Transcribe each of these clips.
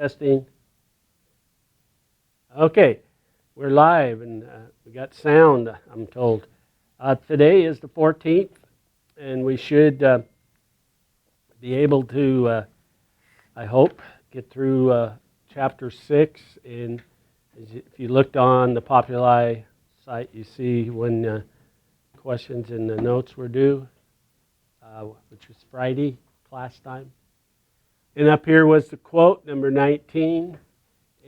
Testing. Okay, we're live and we got sound, I'm told. Today is the 14th, and we should be able to, I hope, get through chapter 6. And if you looked on the Populi site, you see when questions and the notes were due, which was Friday, class time. And up here was the quote, number 19.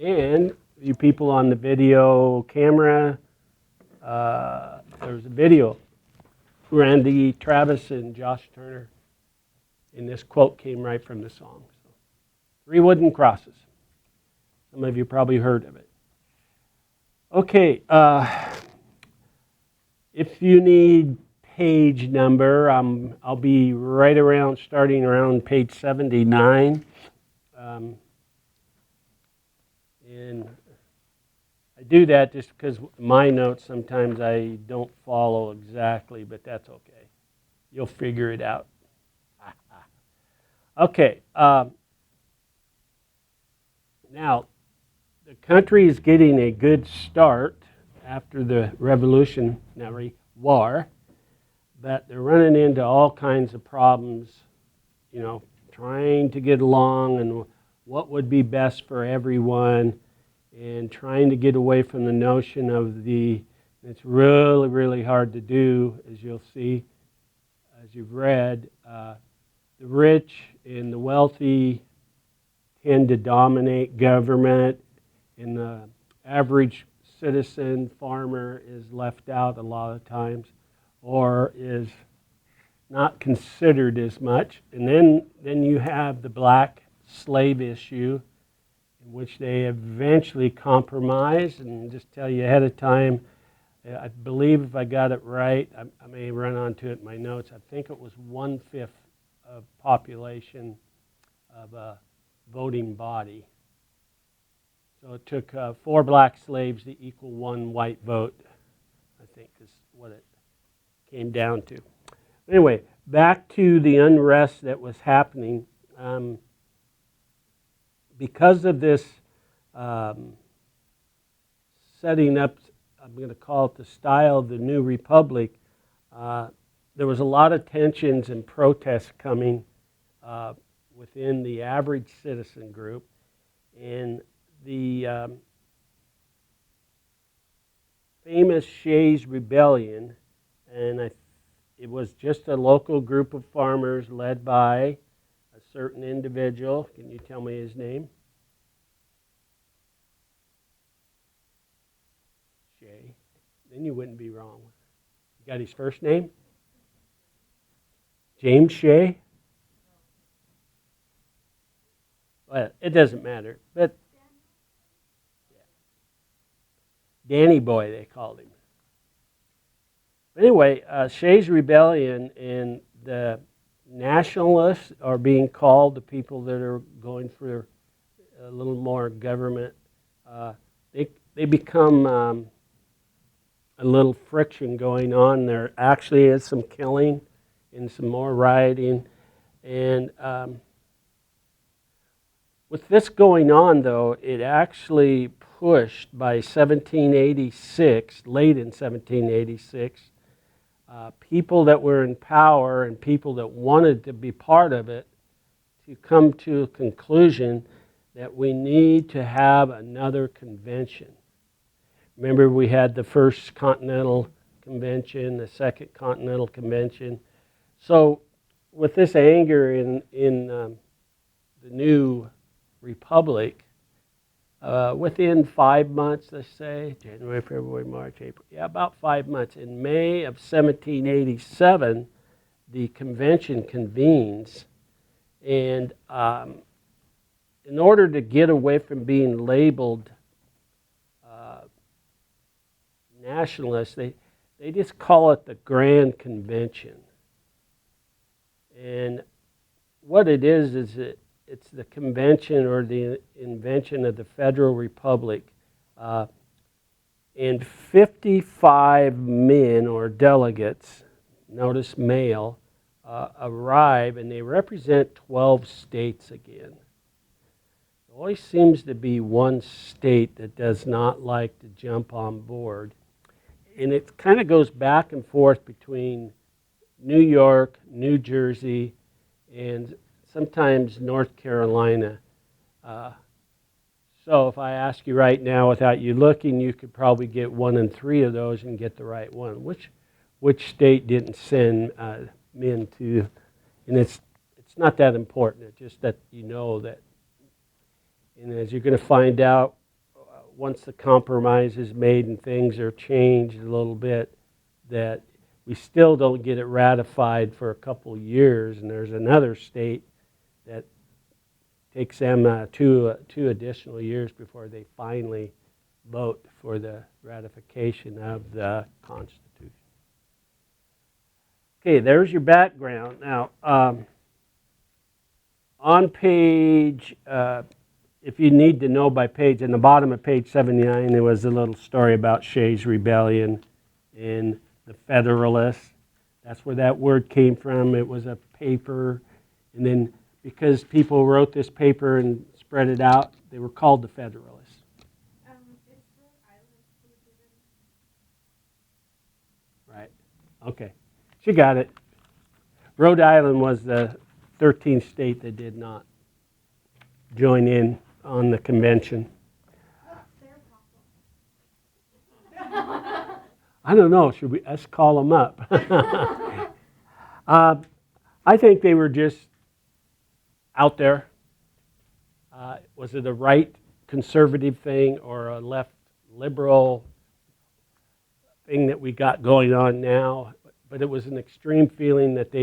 And you people on the video camera, there's a video. Randy Travis and Josh Turner. And this quote came right from the song. So, 3 wooden crosses. Some of you probably heard of it. Okay, if you need page number, I'll be right around, starting around page 79. And I do that just because my notes, sometimes I don't follow exactly, but that's okay. You'll figure it out. Okay. Now, the country is getting a good start after the Revolutionary War, but they're running into all kinds of problems, trying to get along and what would be best for everyone, and trying to get away from the notion of it's really, really hard to do, as you'll see, as you've read. The rich and the wealthy tend to dominate government, and the average citizen farmer is left out a lot of times, or is not considered as much. And then you have the black slave issue, in which they eventually compromise. And just tell you ahead of time, I believe if I got it right, I may run onto it in my notes, I think it was 1/5 of population of a voting body. So it took 4 black slaves to equal 1 white vote, I think is what it came down to. Anyway, back to the unrest that was happening. Because of this setting up, I'm going to call it the style of the new republic, there was a lot of tensions and protests coming within the average citizen group. And the famous Shays Rebellion, and it was just a local group of farmers led by a certain individual. Can you tell me his name? Shay. Then you wouldn't be wrong. You got his first name? James Shay? Well, it doesn't matter. But Danny Boy, they called him. Anyway, Shays Rebellion and the nationalists are being called, the people that are going for a little more government. They become a little friction going on. There actually is some killing and some more rioting. And with this going on, though, it actually pushed by 1786, late in 1786, people that were in power and people that wanted to be part of it to come to a conclusion that we need to have another convention. Remember, we had the First Continental Convention, the Second Continental Convention. So with this anger in the new republic, within 5 months, let's say, January, February, March, April, about 5 months. In May of 1787, the convention convenes, and in order to get away from being labeled nationalists, they just call it the Grand Convention. And what it is it's the convention or the invention of the Federal Republic. And 55 men or delegates, notice male, arrive, and they represent 12 states again. always seems to be one state that does not like to jump on board. And it kind of goes back and forth between New York, New Jersey, and sometimes North Carolina. Uh, so if I ask you right now without you looking, you could probably get 1 in 3 of those and get the right one. Which state didn't send men to? And it's not that important. It's just that you know that. And as you're going to find out, once the compromise is made and things are changed a little bit, that we still don't get it ratified for a couple years, and there's another state that takes them two additional years before they finally vote for the ratification of the Constitution. Okay, there's your background. Now, on page, if you need to know by page, in the bottom of page 79, there was a little story about Shays' Rebellion and the Federalists. That's where that word came from. It was a paper, and then because people wrote this paper and spread it out, they were called the Federalists. Is Rhode Island included in? Right. Okay. She got it. Rhode Island was the 13th state that did not join in on the convention. What's their problem? I don't know. Should we us call them up? I think they were just out there. Was it a right conservative thing or a left liberal thing that we got going on now? But it was an extreme feeling that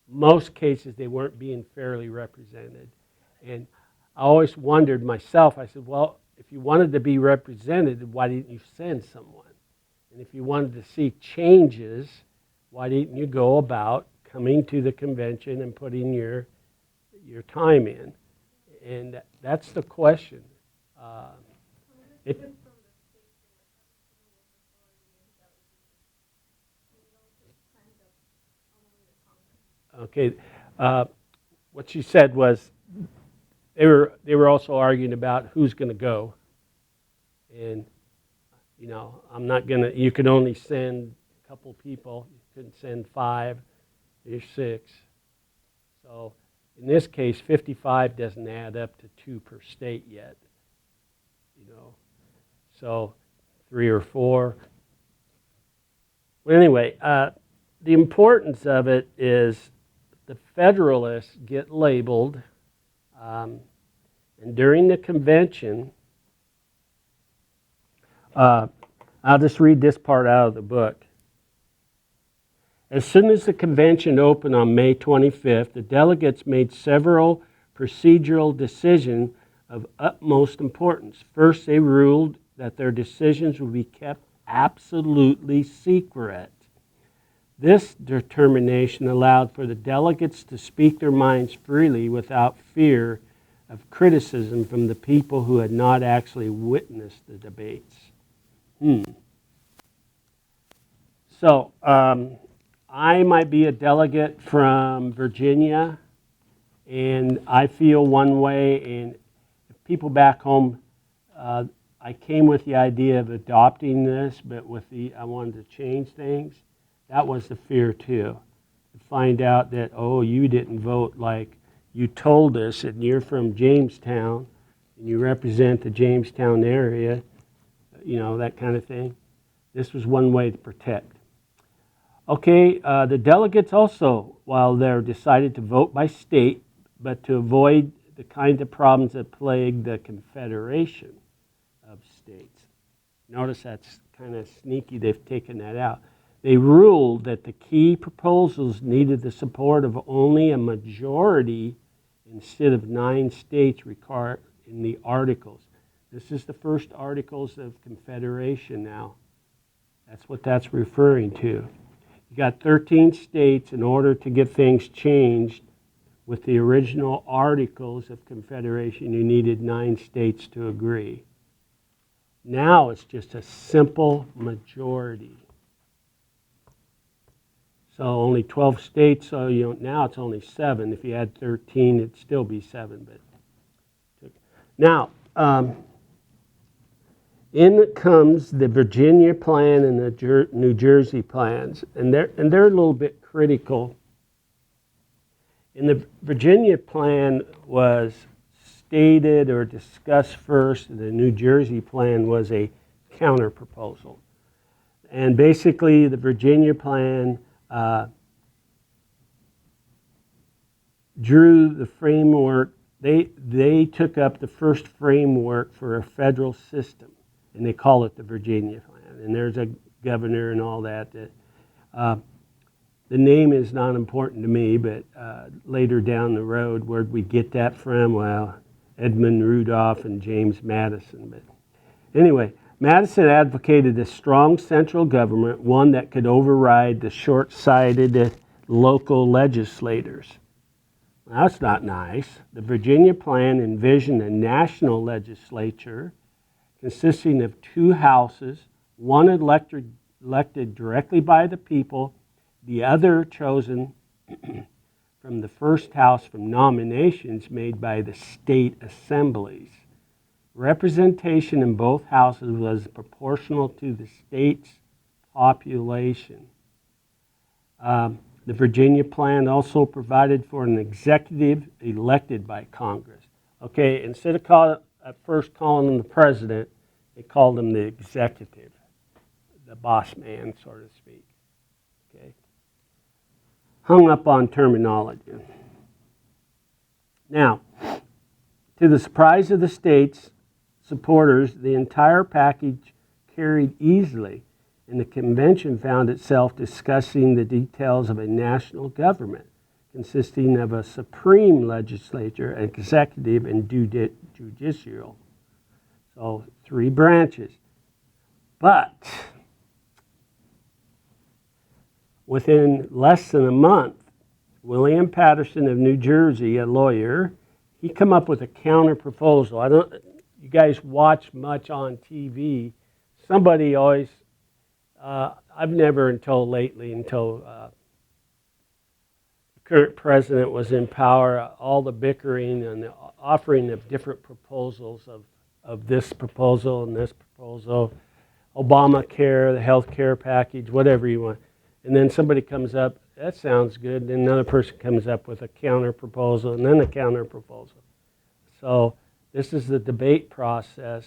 most cases, they weren't being fairly represented. And I always wondered myself, I said, well, if you wanted to be represented, why didn't you send someone? And if you wanted to see changes, why didn't you go about coming to the convention and putting your time in? And that's the question. It, okay, what she said was they were also arguing about who's going to go, and I'm not going to. You could only send a couple people. You couldn't send 5 or 6. So in this case, 55 doesn't add up to 2 per state yet. So 3 or 4. Well, anyway, the importance of it is the Federalists get labeled, and during the convention, I'll just read this part out of the book. As soon as the convention opened on May 25th, the delegates made several procedural decisions of utmost importance. First, they ruled that their decisions would be kept absolutely secret. This determination allowed for the delegates to speak their minds freely without fear of criticism from the people who had not actually witnessed the debates. So, I might be a delegate from Virginia, and I feel one way, and if people back home, I came with the idea of adopting this, but I wanted to change things. That was the fear too. To find out that, you didn't vote like you told us, and you're from Jamestown, and you represent the Jamestown area, that kind of thing. This was one way to protect. Okay, the delegates also, while they're decided to vote by state, but to avoid the kind of problems that plagued the Confederation of States. Notice that's kind of sneaky, they've taken that out. They ruled that the key proposals needed the support of only a majority instead of 9 states required in the Articles. This is the first Articles of Confederation now. That's what that's referring to. You got 13 states. In order to get things changed with the original Articles of Confederation, you needed 9 states to agree. Now it's just a simple majority. So only 12 states, so now it's only 7. If you had 13, it'd still be 7. But Now, in comes the Virginia plan and the New Jersey plans, and they're a little bit critical. And the Virginia plan was stated or discussed first, and the New Jersey plan was a counterproposal. And basically, the Virginia plan drew the framework. They took up the first framework for a federal system, and they call it the Virginia plan. And there's a governor and all that. The name is not important to me, but later down the road, where'd we get that from? Well, Edmund Rudolph and James Madison. But anyway, Madison advocated a strong central government, one that could override the short-sighted local legislators. Well, that's not nice. The Virginia plan envisioned a national legislature consisting of two houses, one elected directly by the people, the other chosen from the first house from nominations made by the state assemblies. Representation in both houses was proportional to the state's population. The Virginia plan also provided for an executive elected by Congress. Okay, instead of at first calling him the president, they called him the executive, the boss man, so to speak. Okay, hung up on terminology. Now, to the surprise of the state's supporters, the entire package carried easily, and the convention found itself discussing the details of a national government consisting of a supreme legislature, executive, and judicial. So 3 branches. But within less than a month, William Paterson of New Jersey, a lawyer, he come up with a counter proposal. You guys watch much on TV. Somebody always, I've never until the current president was in power, all the bickering and the offering of different proposals of this proposal and this proposal, Obamacare, the health care package, whatever you want. And then somebody comes up, that sounds good, and another person comes up with a counter proposal and then a counter proposal. So this is the debate process.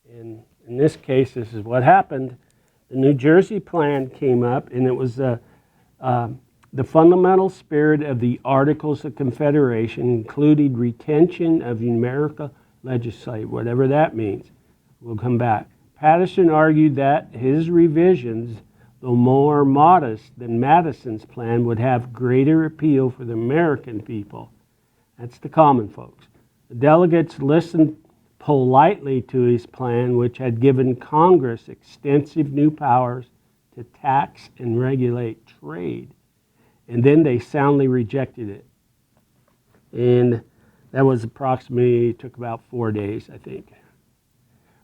In this case, this is what happened. The New Jersey plan came up, and it was the fundamental spirit of the Articles of Confederation, including retention of numerical legislature, whatever that means. We'll come back. Paterson argued that his revisions, though more modest than Madison's plan, would have greater appeal for the American people. That's the common folks. The delegates listened politely to his plan, which had given Congress extensive new powers to tax and regulate trade. And then they soundly rejected it. And that was took about 4 days, I think.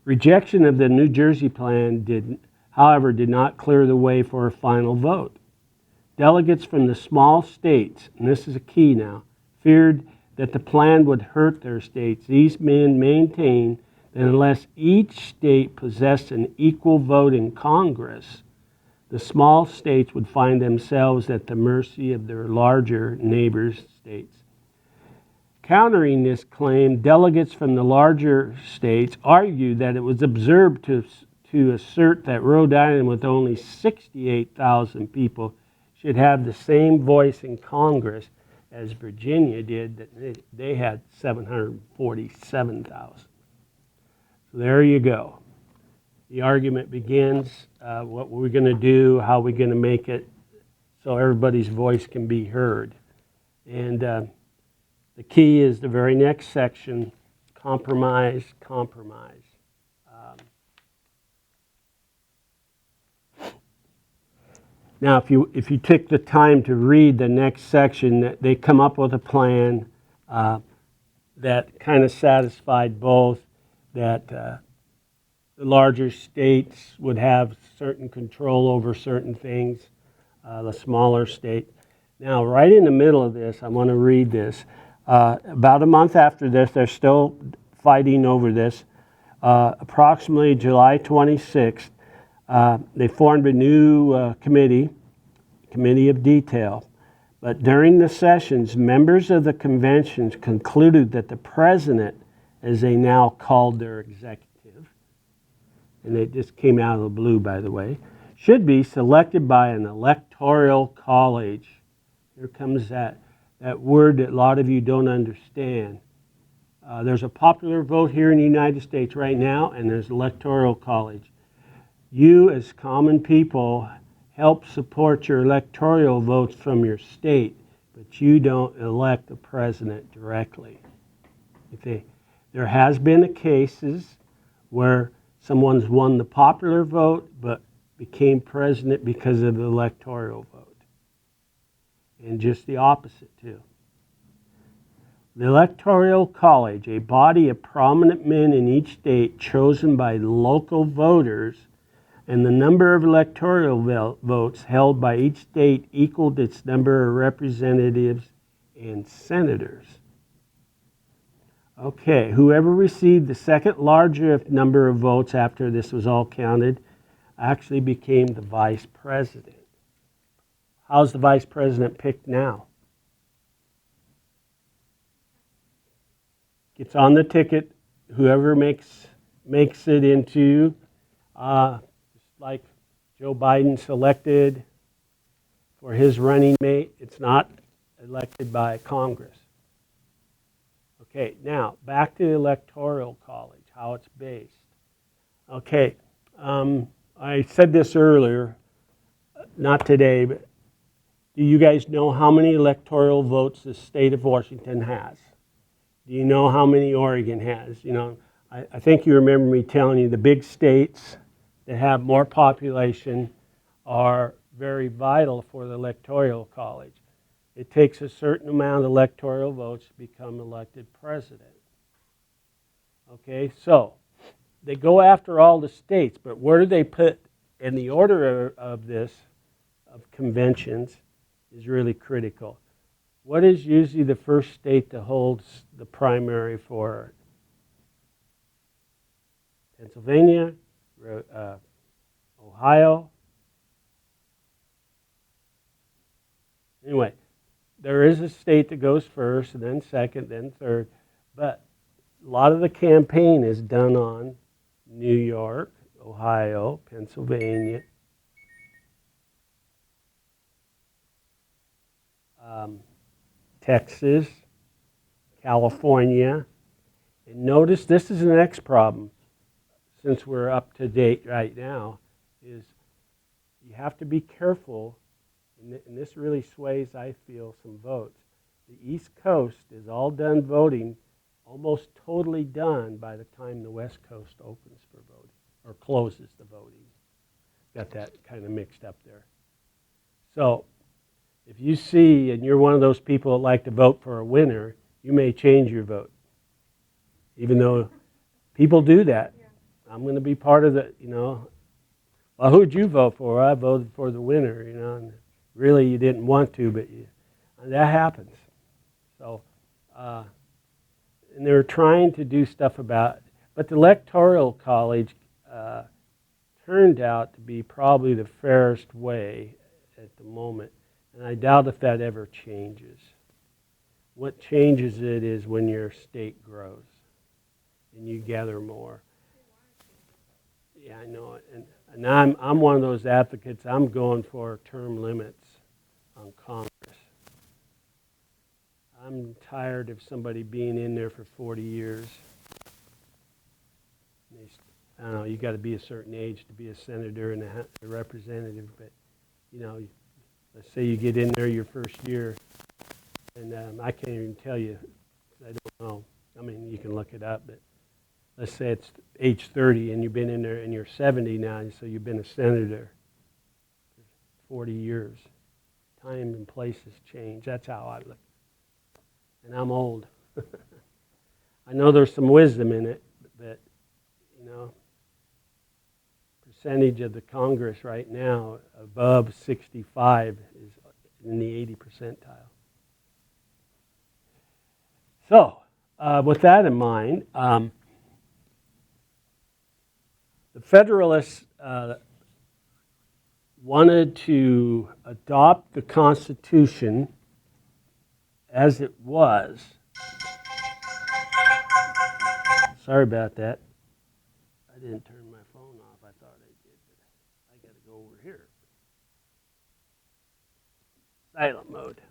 Rejection of the New Jersey plan however, did not clear the way for a final vote. Delegates from the small states, and this is a key now, feared that the plan would hurt their states. These men maintained that unless each state possessed an equal vote in Congress, the small states would find themselves at the mercy of their larger neighbor states. Countering this claim, delegates from the larger states argued that it was absurd to assert that Rhode Island, with only 68,000 people, should have the same voice in Congress as Virginia did, that they had 747,000. So there you go. The argument begins, what we're going to do, how we're going to make it so everybody's voice can be heard. And the key is the very next section, compromise. Now, if you take the time to read the next section, they come up with a plan that kind of satisfied both, that the larger states would have certain control over certain things, the smaller state. Now, right in the middle of this, I want to read this. About a month after this, they're still fighting over this. Approximately July 26th, they formed a new committee of detail. But during the sessions, members of the conventions concluded that the president, as they now called their executive, and it just came out of the blue, by the way, should be selected by an electoral college. Here comes that word that a lot of you don't understand. There's a popular vote here in the United States right now, and there's electoral college. You, as common people, help support your electoral votes from your state, but you don't elect the president directly. There has been cases where someone's won the popular vote but became president because of the electoral vote. And just the opposite, too. The Electoral College, a body of prominent men in each state chosen by local voters, and the number of electoral votes held by each state equaled its number of representatives and senators. Okay, whoever received the second largest number of votes after this was all counted actually became the vice president. How's the vice president picked now? Gets on the ticket, whoever makes it into, like Joe Biden selected for his running mate, it's not elected by Congress. Okay, now back to the Electoral College, how it's based. Okay, I said this earlier, not today, but do you guys know how many electoral votes the state of Washington has? Do you know how many Oregon has? You know, I think you remember me telling you the big states that have more population are very vital for the Electoral College. It takes a certain amount of electoral votes to become elected president. Okay, so they go after all the states, but where do they put in the order of this, of conventions, is really critical. What is usually the first state that holds the primary for Pennsylvania, Ohio? Anyway, there is a state that goes first, and then second, then third, but a lot of the campaign is done on New York, Ohio, Pennsylvania, Texas, California. And notice this is the next problem, since we're up to date right now, is you have to be careful, and this really sways, I feel, some votes. The East Coast is all done voting, almost totally done by the time the West Coast opens for voting, or closes the voting. Got that kind of mixed up there. So if you see, and you're one of those people that like to vote for a winner, you may change your vote. Even though people do that. Yeah. I'm going to be part of the, well, who'd you vote for? I voted for the winner, and really you didn't want to, but that happens. So, and they're trying to do stuff about it. But the Electoral College turned out to be probably the fairest way at the moment. And I doubt if that ever changes. What changes it is when your state grows and you gather more. Yeah, I know it. And I'm one of those advocates. I'm going for term limits on Congress. I'm tired of somebody being in there for 40 years. I don't know, you got to be a certain age to be a senator and a representative, but, let's say you get in there your first year, and I can't even tell you, I don't know. I mean, you can look it up, but let's say it's age 30 and you've been in there and you're 70 now, so you've been a senator for 40 years. Time and places change. That's how I look. And I'm old. I know there's some wisdom in it, but, percentage of the Congress right now above 65 is in the 80 percentile. So, with that in mind, the Federalists wanted to adopt the Constitution as it was. Sorry about that. I didn't turn my phone off. I thought I did, but I got to go over here. Silent mode.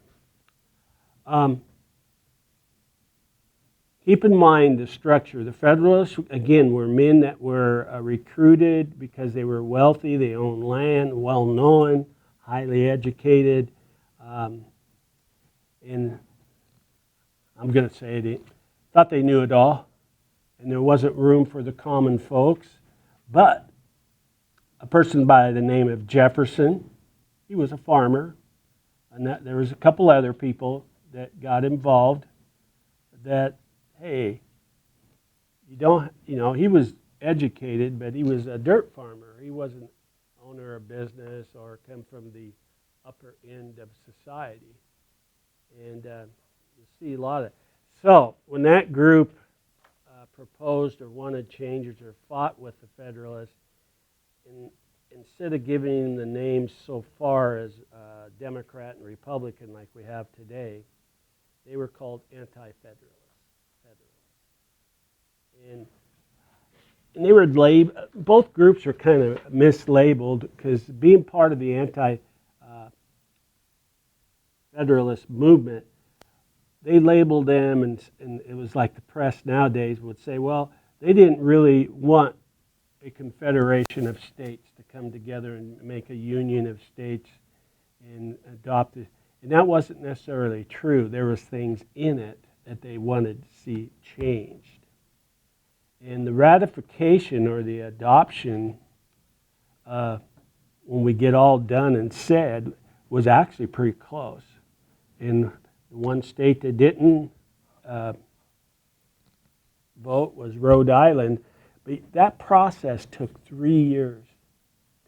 Keep in mind the structure. The Federalists, again, were men that were recruited because they were wealthy, they owned land, well-known, highly educated, and I'm going to say it, thought they knew it all, and there wasn't room for the common folks. But a person by the name of Jefferson, he was a farmer, and there was a couple other people that got involved that, hey, he was educated, but he was a dirt farmer. He wasn't owner of business or come from the upper end of society. And you see a lot of. So when that group proposed or wanted changes or fought with the Federalists, instead of giving them the names so far as Democrat and Republican like we have today, they were called anti-Federalists. And they were both groups are kind of mislabeled because being part of the anti-Federalist movement, they labeled them, and it was like the press nowadays would say, well, they didn't really want a confederation of states to come together and make a union of states and adopt it. And that wasn't necessarily true. There was things in it that they wanted to see changed. And the ratification or the adoption, when we get all done and said, was actually pretty close. In the one state that didn't vote was Rhode Island. But that process took 3 years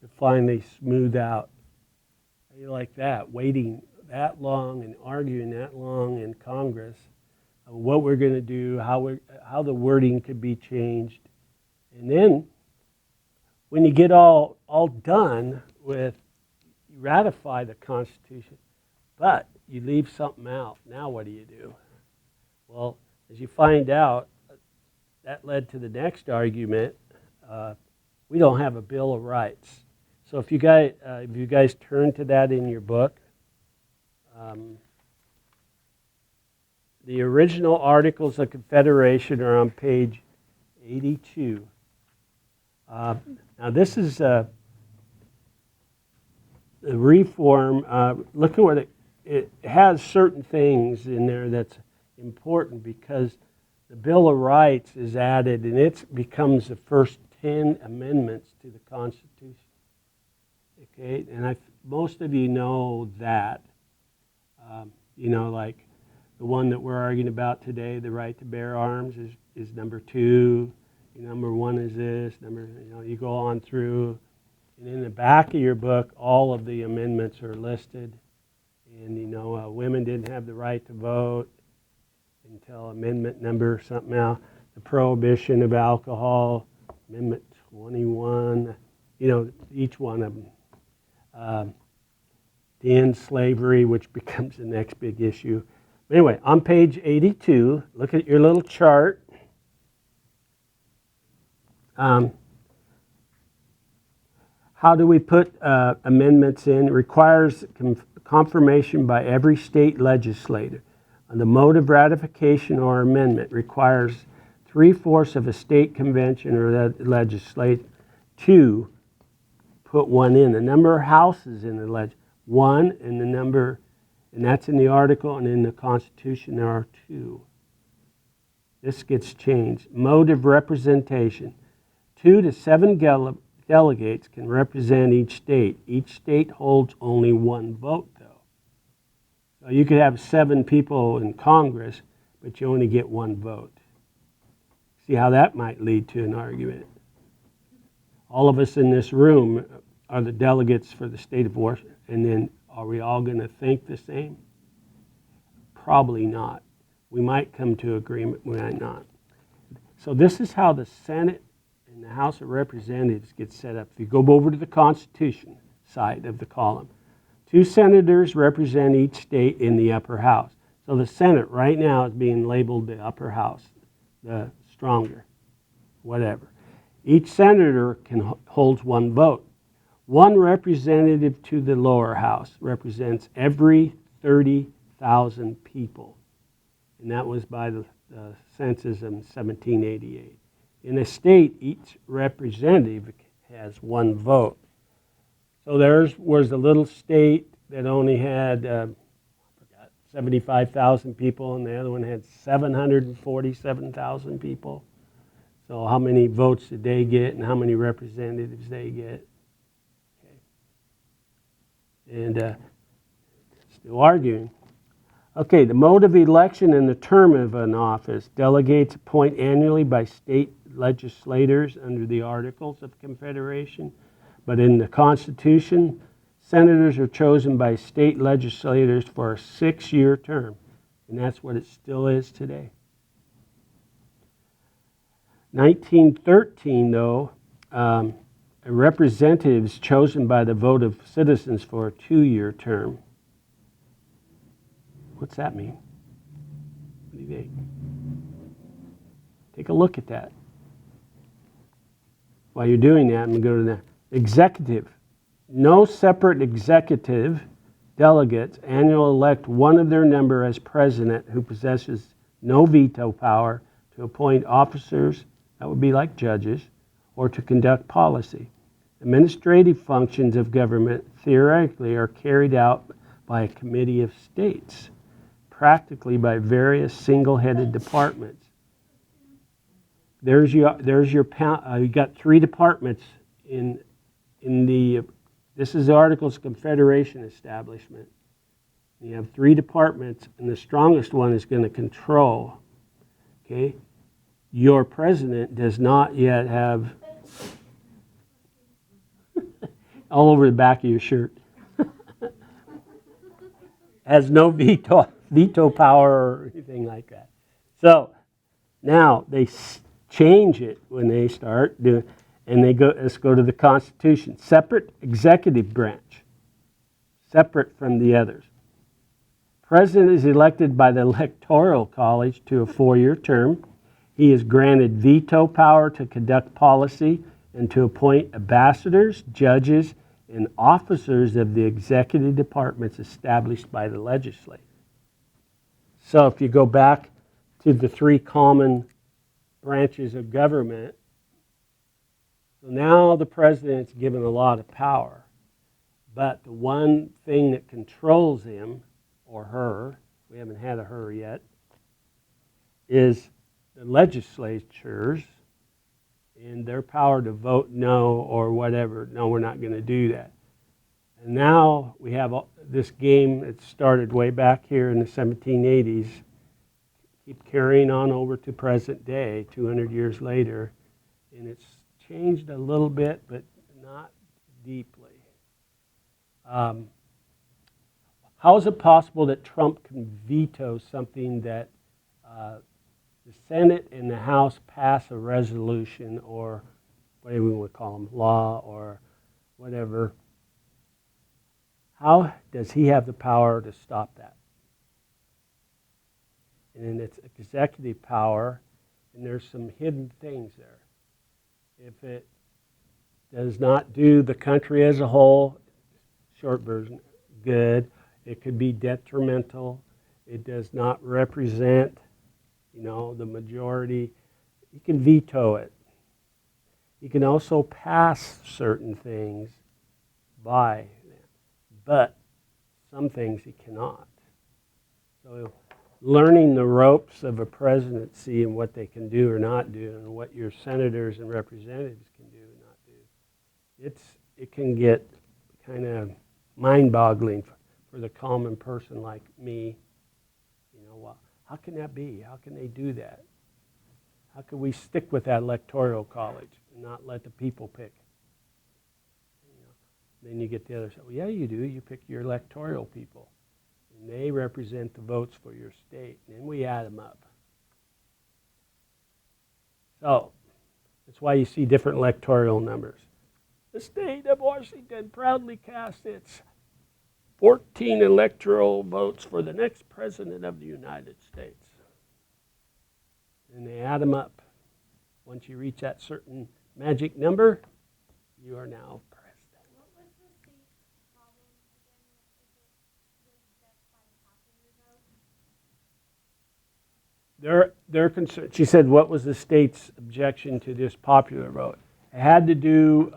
to finally smooth out. How do you like that? Waiting that long and arguing that long in Congress. What we're going to do, how the wording could be changed. And then when you get all done with, you ratify the Constitution, but you leave something out. Now what do you do? Well, as you find out, that led to the next argument. We don't have a Bill of Rights. So if you guys turn to that in your book, the original Articles of Confederation are on page 82. Now this is the reform. Look at what it has certain things in there that's important because the Bill of Rights is added and it becomes the first 10 amendments to the Constitution. Okay, and most of you know that. Like the one that we're arguing about today, the right to bear arms, is number 2. Number 1 is this. You go on through, and in the back of your book, all of the amendments are listed. And women didn't have the right to vote until amendment number something else. The prohibition of alcohol, Amendment 21. Each one of them. The end slavery, which becomes the next big issue. Anyway, on page 82, look at your little chart. How do we put amendments in? It requires confirmation by every state legislator. The mode of ratification or amendment requires 3/4 of a state convention or legislature to put one in. The number of houses in the legislature, 1, and the number. And that's in the article, and in the Constitution there are 2. This gets changed. Mode of representation. 2 to 7 delegates can represent each state. Each state holds only 1 vote, though. So you could have 7 people in Congress, but you only get 1 vote. See how that might lead to an argument. All of us in this room are the delegates for the state of Washington, and then are we all going to think the same? Probably not. We might come to agreement, we might not. So this is how the Senate and the House of Representatives get set up. If you go over to the Constitution side of the column, 2 senators represent each state in the upper house. So the Senate right now is being labeled the upper house, the stronger, whatever. Each senator holds 1 vote. 1 representative to the lower house represents every 30,000 people. And that was by the census in 1788. In a state, each representative has 1 vote. So theirs was a little state that only had 75,000 people, and the other one had 747,000 people. So how many votes did they get, and how many representatives they get? Okay. And still arguing. Okay, the mode of election and the term of an office. Delegates appoint annually by state legislators under the Articles of Confederation. But in the Constitution, senators are chosen by state legislators for a 6-year term. And that's what it still is today. 1913, though, a representative is chosen by the vote of citizens for a 2-year term. What's that mean? What do you think? Take a look at that. While you're doing that, I'm going to go to the executive. No separate executive delegates annually elect one of their number as president who possesses no veto power to appoint officers, that would be like judges, or to conduct policy. Administrative functions of government theoretically are carried out by a committee of states, practically by various single-headed departments. You got 3 departments in the, this is the Articles of Confederation establishment. You have 3 departments, and the strongest one is going to control. Okay, your president does not yet have all over the back of your shirt. Has no veto power or anything like that. So now they change it when they start doing, and they go. Let's go to the Constitution. Separate executive branch, separate from the others. President is elected by the Electoral College to a 4-year term. He is granted veto power to conduct policy and to appoint ambassadors, judges, and officers of the executive departments established by the legislature. So if you go back to the 3 common branches of government, so now the president's given a lot of power, but the one thing that controls him or her, we haven't had a her yet, is the legislatures and their power to vote no or whatever. No, we're not going to do that. And now we have this game that started way back here in the 1780s, keep carrying on over to present day, 200 years later, and it's changed a little bit, but not deeply. How is it possible that Trump can veto something that the Senate and the House pass a resolution, or whatever we would call them, law or whatever? How does he have the power to stop that? And then it's executive power, and there's some hidden things there. If it does not do the country as a whole, short version, good. It could be detrimental. It does not represent, the majority. He can veto it. He can also pass certain things by them, but some things he cannot. So learning the ropes of a presidency and what they can do or not do, and what your senators and representatives can do and not do, it can get kind of mind-boggling for the common person like me. Well, how can that be? How can they do that? How can we stick with that electoral college and not let the people pick? Then you get the other side. Well, yeah, you do. You pick your electoral people. And they represent the votes for your state. And then we add them up. So, that's why you see different electoral numbers. The state of Washington proudly casts its 14 electoral votes for the next president of the United States. And they add them up. Once you reach that certain magic number, you are now president. What was the state's problem again? Was death by popular vote? Their concern, she said, what was the state's objection to this popular vote? It had to do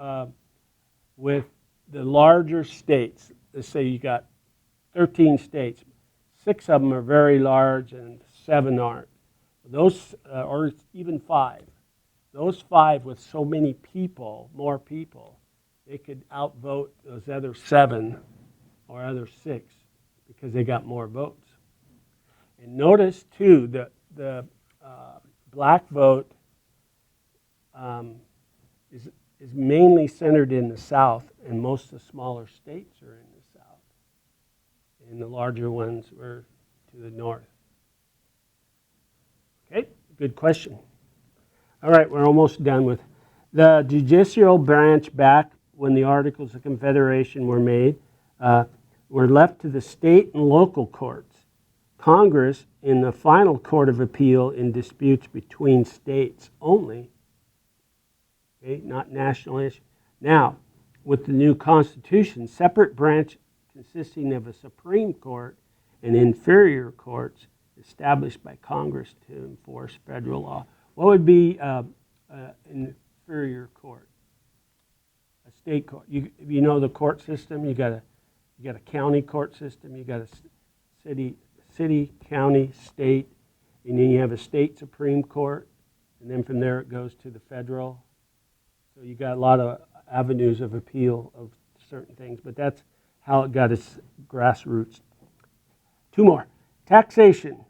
with the larger states. Let's say you got 13 states. 6 of them are very large and 7 aren't. Those, or even 5. Those 5 with so many people, more people, they could outvote those other 7 or other 6 because they got more votes. And notice too, the black vote is mainly centered in the South, and most of the smaller states are in the South. And the larger ones were to the north. Okay, good question. All right, we're almost done with the judicial branch. Back when the Articles of Confederation were made, were left to the state and local courts. Congress in the final court of appeal in disputes between states only. Okay, not national issue. Now, with the new Constitution, separate branch consisting of a Supreme Court and inferior courts established by Congress to enforce federal law. What would be an inferior court? A state court. You know the court system. You got a county court system. You got a city, county, state, and then you have a state Supreme Court, and then from there it goes to the federal. So you got a lot of avenues of appeal of certain things, but that's how it got its grassroots. 2 more. Taxation.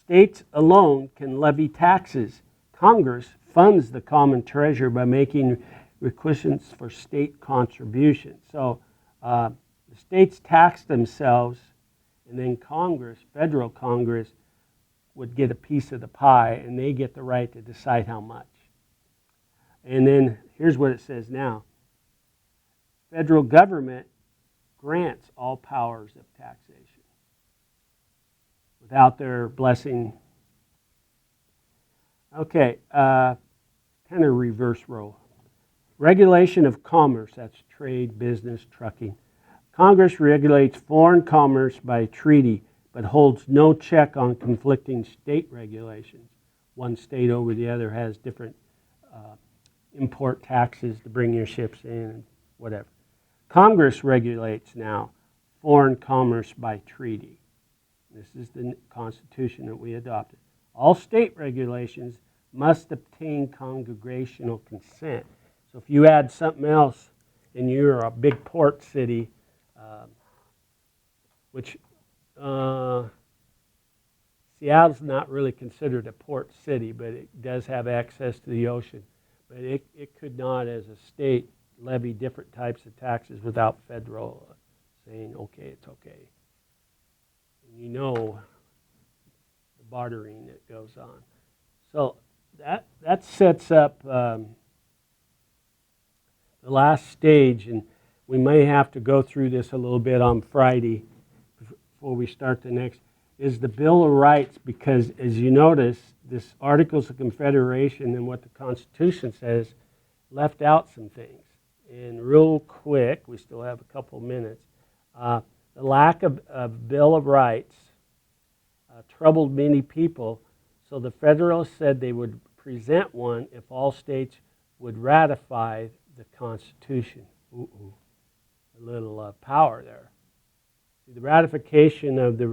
States alone can levy taxes. Congress funds the common treasure by making requisitions for state contributions. So the states tax themselves, and then Congress, federal Congress, would get a piece of the pie, and they get the right to decide how much. And then here's what it says now. Federal government grants all powers of taxation without their blessing. Okay, kind of reverse role. Regulation of commerce, that's trade, business, trucking. Congress regulates foreign commerce by treaty, but holds no check on conflicting state regulations. One state over the other has different import taxes to bring your ships in and whatever. Congress regulates now foreign commerce by treaty. This is the Constitution that we adopted. All state regulations must obtain congressional consent. So if you add something else and you're a big port city, which Seattle's not really considered a port city, but it does have access to the ocean. But it could not, as a state, levy different types of taxes without federal saying, okay, it's okay. And you know the bartering that goes on. So that sets up the last stage, and we may have to go through this a little bit on Friday before we start the next, is the Bill of Rights, because as you notice, this Articles of Confederation and what the Constitution says left out some things. And real quick, we still have a couple minutes, the lack of Bill of Rights troubled many people, so the Federalists said they would present one if all states would ratify the Constitution. A little power there. The ratification of the